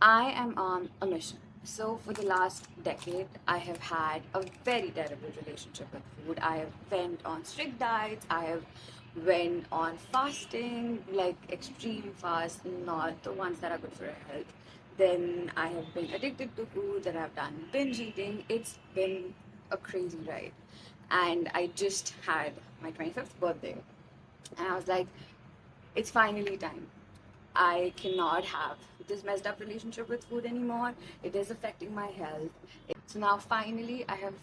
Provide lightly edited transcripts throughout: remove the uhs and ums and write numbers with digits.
I am on a mission. So for the last decade, I have had a very terrible relationship with food. I have went on strict diets. I have went on fasting, like extreme fast, not the ones that are good for your health. Then I have been addicted to food. Then I've done binge eating. It's been a crazy ride. And I just had my 25th birthday, and I was like, it's finally time. I cannot have this messed up relationship with food anymore. It is affecting my health. So now finally I have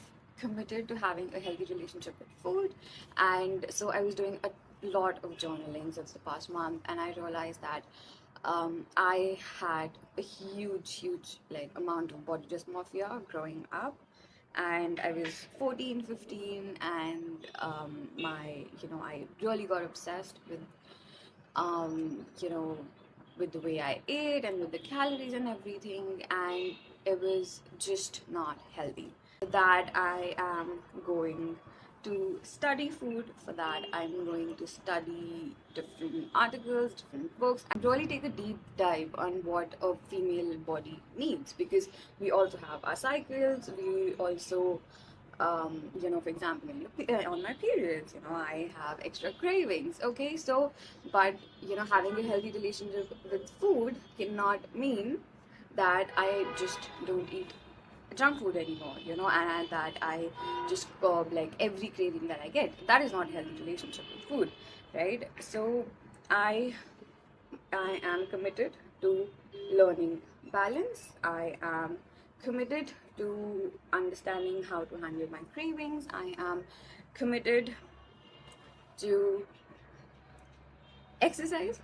committed to having a healthy relationship with food. And so I was doing a lot of journaling since the past month, and I realized that I had a huge like amount of body dysmorphia growing up, and I was 14, 15, and I really got obsessed with you know, with the way I ate and with the calories and everything, and it was just not healthy. For that, I am going to study food. For that, I'm going to study different articles, different books, and really take a deep dive on what a female body needs, because we also have our cycles. We also for example, on my periods, I have extra cravings. Okay, so, but having a healthy relationship with food cannot mean that I just don't eat junk food anymore, and that I just curb like every craving that I get. That is not a healthy relationship with food, right? So, I I am committed to learning balance. I am committed to understanding how to handle my cravings. I am committed to exercise.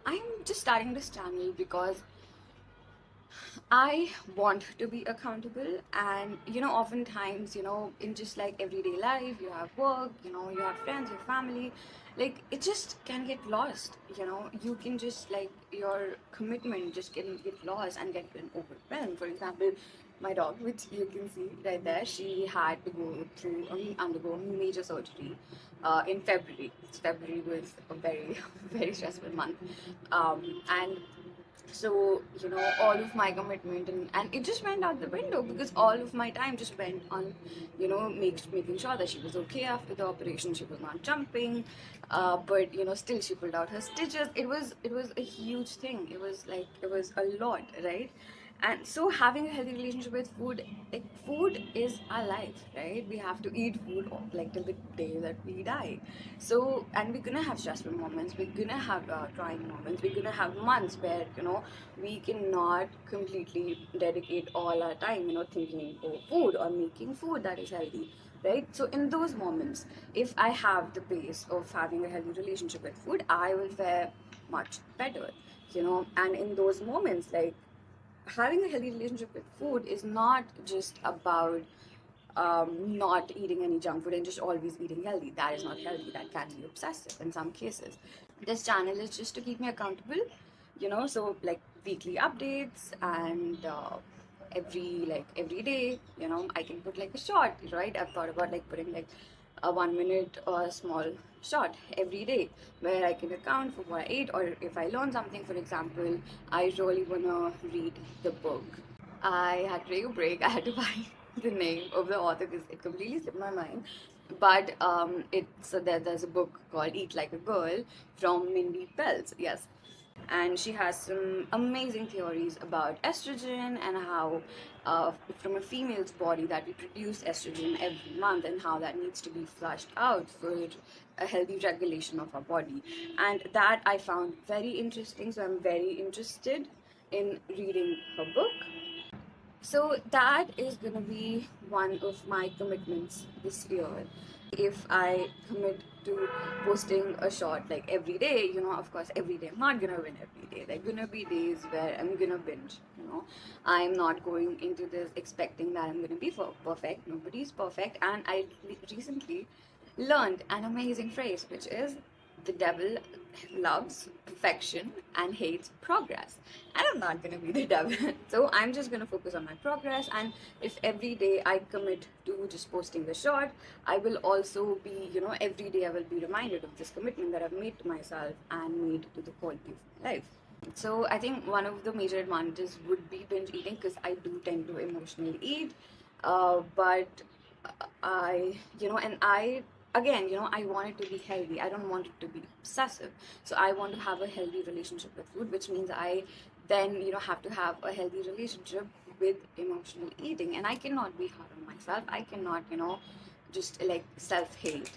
I'm just starting this channel because I want to be accountable, and oftentimes, in just like everyday life, you have work, you have friends, your family, like it just can get lost. You can just like your commitment just can get lost and get overwhelmed. For example, my dog, which you can see right there, she had to go through undergo major surgery in February. February was a very very stressful month, and so all of my commitment and it just went out the window, because all of my time just went on making sure that she was okay after the operation. She was not jumping, but still she pulled out her stitches. It was a huge thing. It was a lot, right? And so having a healthy relationship with food, like food is our life, right? We have to eat food like till the day that we die. So, and we're gonna have stressful moments, we're gonna have trying moments, we're gonna have months where we cannot completely dedicate all our time thinking for food or making food that is healthy, right? So in those moments, if I have the base of having a healthy relationship with food, I will fare much better. And in those moments, like, having a healthy relationship with food is not just about not eating any junk food and just always eating healthy. That is not healthy. That can be obsessive in some cases. This channel is just to keep me accountable, so like weekly updates, and every day, I can put like a short, right? I've thought about like putting like a 1 minute or a small short every day where I can account for what I ate, or if I learn something. For example, I really wanna read the book. I had to take a break. I had to find the name of the author because it completely slipped my mind. But there's a book called Eat Like a Girl from Mindy Pelz. Yes, and she has some amazing theories about estrogen and how from a female's body that we produce estrogen every month, and how that needs to be flushed out for a healthy regulation of our body. And that I found very interesting, so I'm very interested in reading her book. So that is gonna be one of my commitments this year. If I commit to posting a short like every day, of course every day I'm not gonna win every day. There are gonna be days where I'm gonna binge. I'm not going into this expecting that I'm gonna be perfect. Nobody's perfect. And I recently learned an amazing phrase, which is the devil loves perfection and hates progress. And I'm not gonna be the devil. So I'm just gonna focus on my progress. And if every day I commit to just posting the short, I will also be, every day I will be reminded of this commitment that I've made to myself and made to the quality of my life. So I think one of the major advantages would be binge eating, because I do tend to emotionally eat, but and I again, I want it to be healthy. I don't want it to be obsessive. So I want to have a healthy relationship with food, which means I then have to have a healthy relationship with emotional eating, and I cannot be hard on myself. I cannot just like self hate,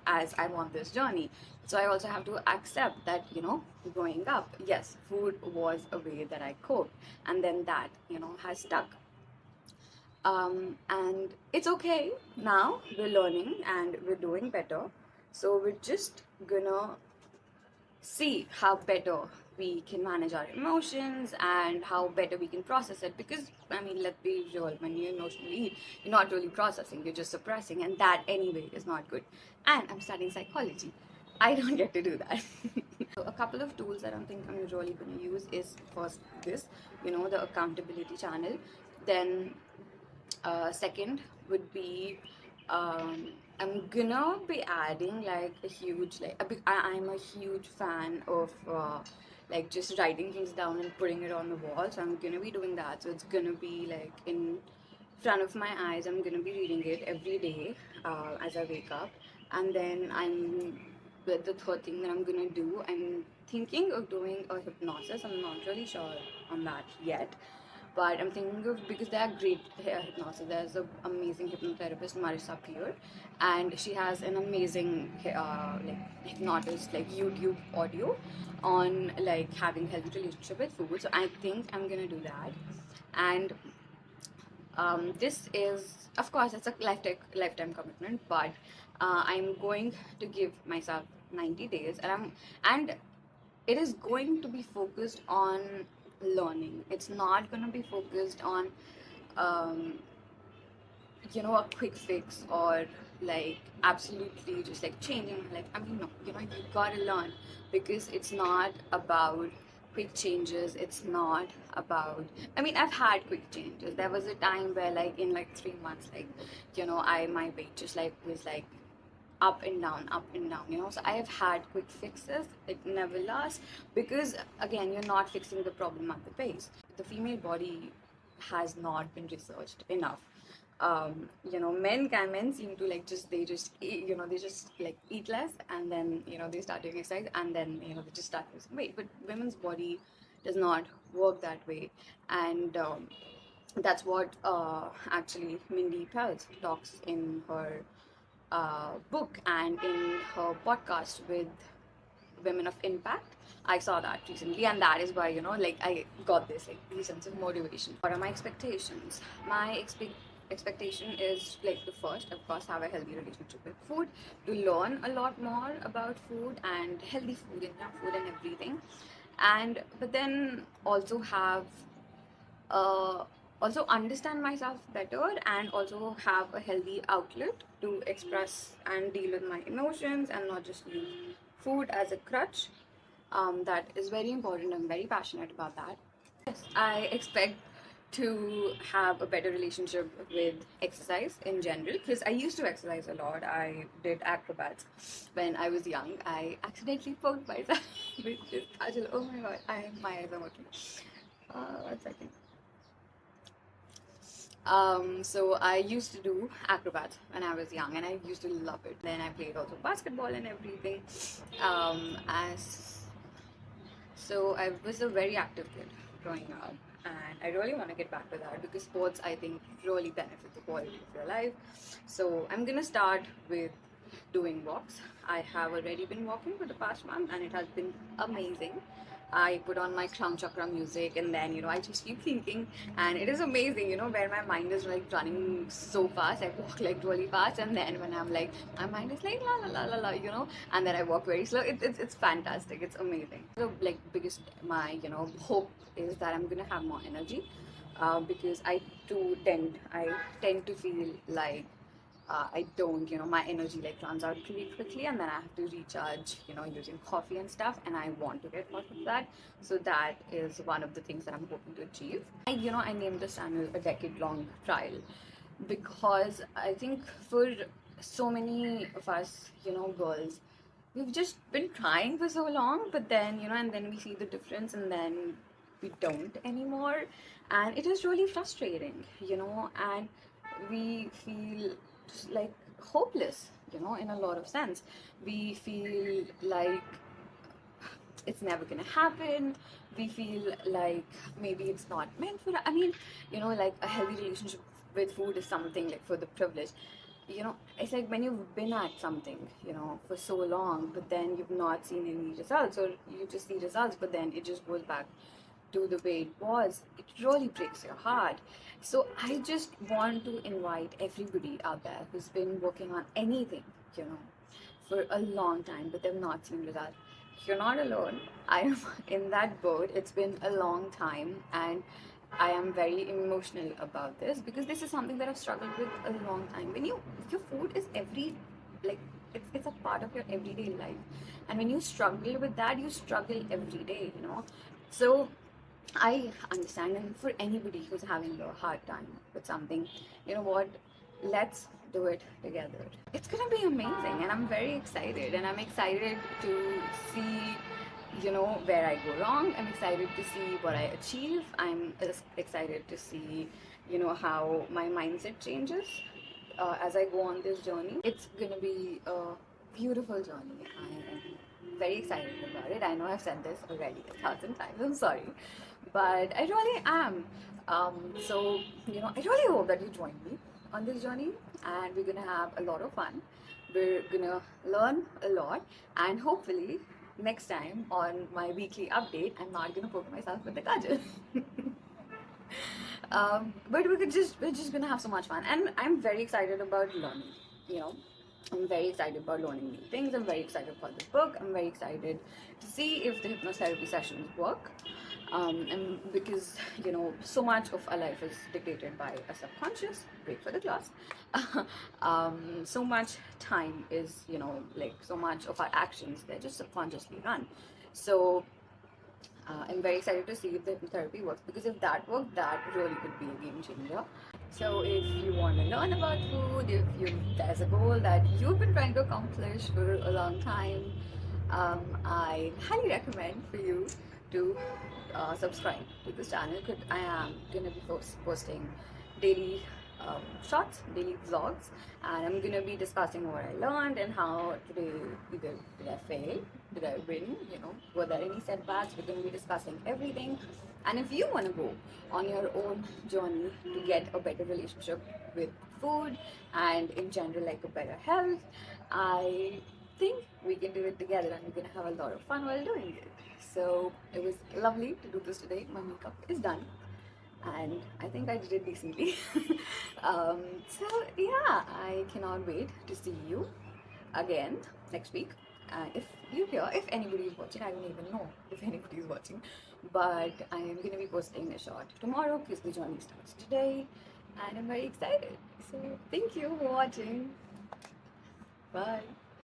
as I'm on this journey. So I also have to accept that, growing up, yes, food was a way that I coped, and then that, has stuck. And it's okay now, we're learning and we're doing better. So we're just gonna see how better we can manage our emotions and how better we can process it, because I mean, let's be real, when you emotionally eat, you're not really processing, you're just suppressing, and that anyway is not good. And I'm studying psychology, I don't get to do that. So a couple of tools that I think I'm usually going to use is first this, the accountability channel. Then second would be, I'm gonna be adding like a huge, like I'm a huge fan of like just writing things down and putting it on the wall. So I'm gonna be doing that. So it's gonna be like in front of my eyes. I'm gonna be reading it every day as I wake up. And then the third thing that I'm gonna do, I'm thinking of doing a hypnosis. I'm not really sure on that yet, but I'm thinking of, because they are great hypnosis. There's an amazing hypnotherapist, Marissa Peer, and she has an amazing like hypnotist, like YouTube audio on like having healthy relationship with food. So I think I'm gonna do that. And this is, of course, it's a lifetime commitment, but I'm going to give myself 90 days, and it is going to be focused on learning. It's not going to be focused on um, a quick fix, or like absolutely just like changing, like, I mean, no, you gotta learn, because it's not about quick changes. It's not about, I mean, I've had quick changes. There was a time where, like, in like 3 months, like, I my weight just like was like up and down, up and down, so I have had quick fixes. It never lasts, because again, you're not fixing the problem at the base. The female body has not been researched enough. Men seem to like just they just eat, they just like eat less, and then they start doing exercise, and then they just start losing weight. But women's body does not work that way. And that's what actually Mindy Pelz talks in her book and in her podcast with Women of Impact. I saw that recently, and that is why like I got this like sense of motivation. What are my expectations? My expectation is, like, to first, of course, have a healthy relationship with food, to learn a lot more about food and healthy food and junk food and everything, and but then also have uh, also understand myself better, and also have a healthy outlet to express and deal with my emotions, and not just use food as a crutch. That is very important. I'm very passionate about that. Yes, I expect to have a better relationship with exercise in general, because I used to exercise a lot. I did acrobats when I was young. I accidentally poked myself with this cudgel. Oh my god, my eyes are watering. 1 second. So I used to do acrobats when I was young, and I used to love it. Then I played also basketball and everything. As So I was a very active kid growing up, and I really want to get back to that, because sports, I think, really benefit the quality of your life. So I'm gonna start with doing walks. I have already been walking for the past month, and it has been amazing. I put on my Crown Chakra music, and then I just keep thinking, and it is amazing, where my mind is like running so fast. I walk like really fast, and then when I'm like, my mind is like la la la la la, and then I walk very slow. It's fantastic. It's amazing. So, like, biggest my hope is that I'm gonna have more energy, because I tend to feel like I don't, my energy like runs out pretty quickly, and then I have to recharge, using coffee and stuff, and I want to get out of that. So that is one of the things that I'm hoping to achieve. I named this channel a decade-long trial, because I think for so many of us, girls, we've just been trying for so long, but then, and then we see the difference, and then we don't anymore. And it is really frustrating, and we feel just like hopeless, in a lot of sense. We feel like it's never gonna happen. We feel like maybe it's not meant for us. I mean, like a healthy relationship with food is something like for the privileged. It's like when you've been at something, for so long, but then you've not seen any results, or you just see results, but then it just goes back to the way it was. It really breaks your heart. So I just want to invite everybody out there who's been working on anything, you know, for a long time, but they've not seen results. You're not alone. I am in that boat. It's been a long time, and I am very emotional about this because this is something that I've struggled with a long time. When your food is like it's a part of your everyday life, and when you struggle with that, you struggle every day. So I understand, and for anybody who's having a hard time with something, you know what? Let's do it together. It's gonna be amazing, and I'm very excited. And I'm excited to see, where I go wrong. I'm excited to see what I achieve. I'm excited to see, how my mindset changes as I go on this journey. It's gonna be a beautiful journey. I am very excited about it. I know I've said this already 1,000 times. I'm sorry, but I really am. So I really hope that you join me on this journey, and we're gonna have a lot of fun. We're gonna learn a lot, and hopefully next time on my weekly update, I'm not gonna poke myself with the kajal. But we're just gonna have so much fun, and I'm very excited about learning. You know, I'm very excited about learning new things. I'm very excited about the book. I'm very excited to see if the hypnotherapy sessions work. And because so much of our life is dictated by a subconscious. Break for the class. So much time is like so much of our actions, they're just subconsciously run. So I'm very excited to see if the therapy works, because if that works, that really could be a game changer. So if you want to learn about food, if there's a goal that you've been trying to accomplish for a long time, I highly recommend for you to subscribe to this channel, because I am going to be posting daily shorts, daily vlogs, and I'm going to be discussing what I learned and how today, either did I fail, did I win, were there any setbacks. We're going to be discussing everything. And if you want to go on your own journey to get a better relationship with food and in general like a better health, I think we can do it together, and we're gonna have a lot of fun while doing it. So it was lovely to do this today. My makeup is done, and I think I did it decently. So yeah, I cannot wait to see you again next week. If anybody is watching, I don't even know if anybody is watching, but I am going to be posting a short tomorrow because the journey starts today, and I'm very excited. So thank you for watching. Bye.